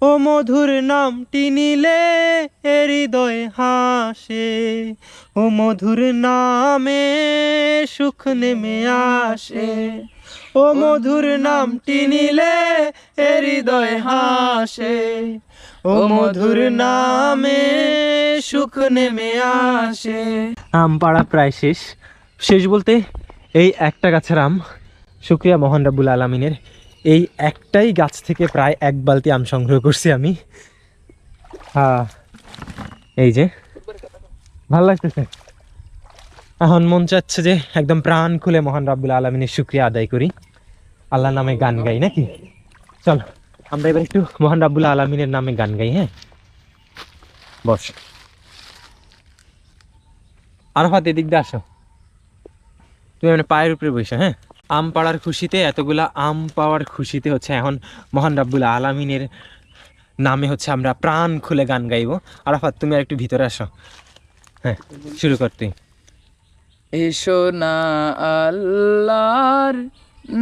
ও মধুর নামটি নিলে হৃদয় হাসে, ও মধুর নামে সুখ নেমে আসে, ও মধুর নামটি নিলে হৃদয় হাসে, ও মধুর নামে সুখ নেমে আসে। আম পাড়া প্রায় শেষ, শেষ বলতে এই একটা গাছের আম। শুকরিয়া মহান রাব্বুল আলামিনের, এই একটাই গাছ থেকে প্রায় 1 বালতি আম সংগ্রহ করছি আমি। হ্যাঁ, এই যে ভালো লাগতেছে। এখন মন চাচ্ছে যে একদম প্রাণ খুলে মহান রাব্বুল আলামিনের শুকরিয়া আদায় করি, আল্লাহর নামে গান গাই নাকি। চলো আমরা এবার একটু মহান রাব্বুল আলামিনের নামে গান গাই। হ্যাঁ, বস। আরাফাত এদিক দিয়ে আসো, তুমি মানে পায়ের উপরে বসে। হ্যাঁ, আম পাড়ার খুশিতে, এতগুলা আম পাওয়ার খুশিতে হচ্ছে এখন মহান রাব্বুল আলামিনের নামে হচ্ছে আমরা প্রাণ খুলে গান গাইবো। আরাফাত তুমি আর একটু ভিতরে আসো। হ্যাঁ, শুরু কর তুই। এসো না আল্লাহর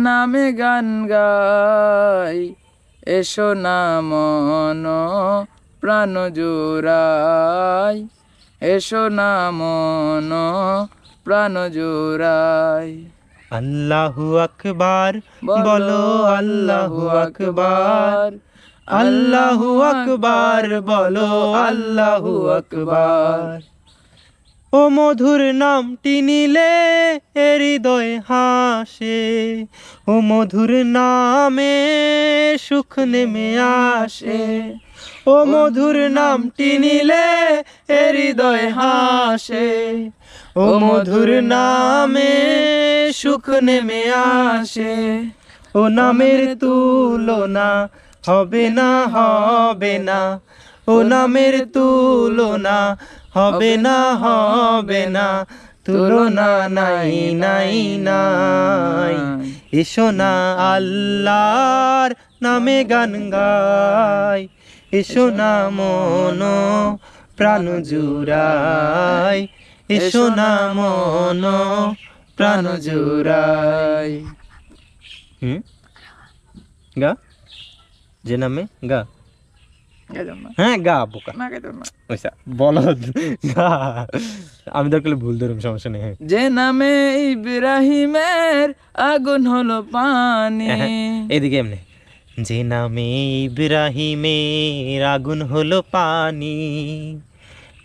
নামে গান গাই, এসো না মন প্রাণ জোড়াই, এসো না মন প্রাণ জোড়াই। আল্লাহু আকবার বলো, আল্লাহু আকবার, আল্লাহু আকবার বলো, আল্লাহু আকবার। ও মধুর নামটি নিলে হৃদয় হাসে, ও মধুর নামে সুখ নেমে আসে, ও মধুর নামটি নিলে হৃদয় হাসে, ও মধুর নামে সুখ নেমে আসে। ও নামের তুলনা হবে না, হবে না, ও নামের তুলনা হবে না, হবে না, তুলনা নাই নাই নাই। এসো না আল্লাহর নামে গান গাই, এসো না মন প্রাণ জুড়াই, এসো না মন প্রাণ জুড়াই। গা যে নামে গা। হ্যাঁ গা বোকা বলদ গা, আমি দরকার ভুল ধরুম, সমস্যা নেই। যে নামে ইব্রাহিমের আগুন হলো পানি। এদিকে এমনি, যে নামে ইব্রাহিমের আগুন হলো পানি,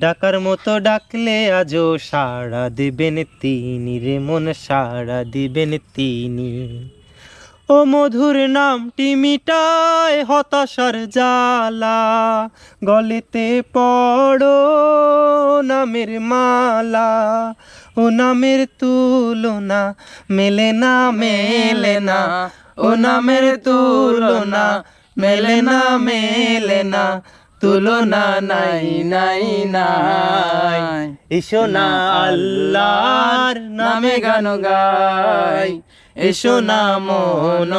ডাকার মতো ডাকলে আজও সাড়া দিবেন তিনি রে মন, সাড়া দিবেন তিনি। ও মধুর নামটি মিটায় হতাশার জ্বালা, গলেতে পড়ো নামের মালা, ও নামের তুলনা মেলে না, মেলে না, ও নামের তুলনা মেলে না, মেলে না, তুলনা নাই নাই নাই। এসো না আল্লাহর নামে গান গাই, এসো না মন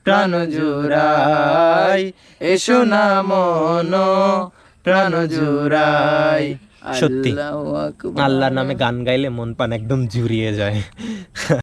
প্রাণ জুড়াই, এসো না মন প্রাণ জুড়াই। সত্যি আল্লাহর নামে গান গাইলে মন প্রাণ একদম জুড়িয়ে যায়।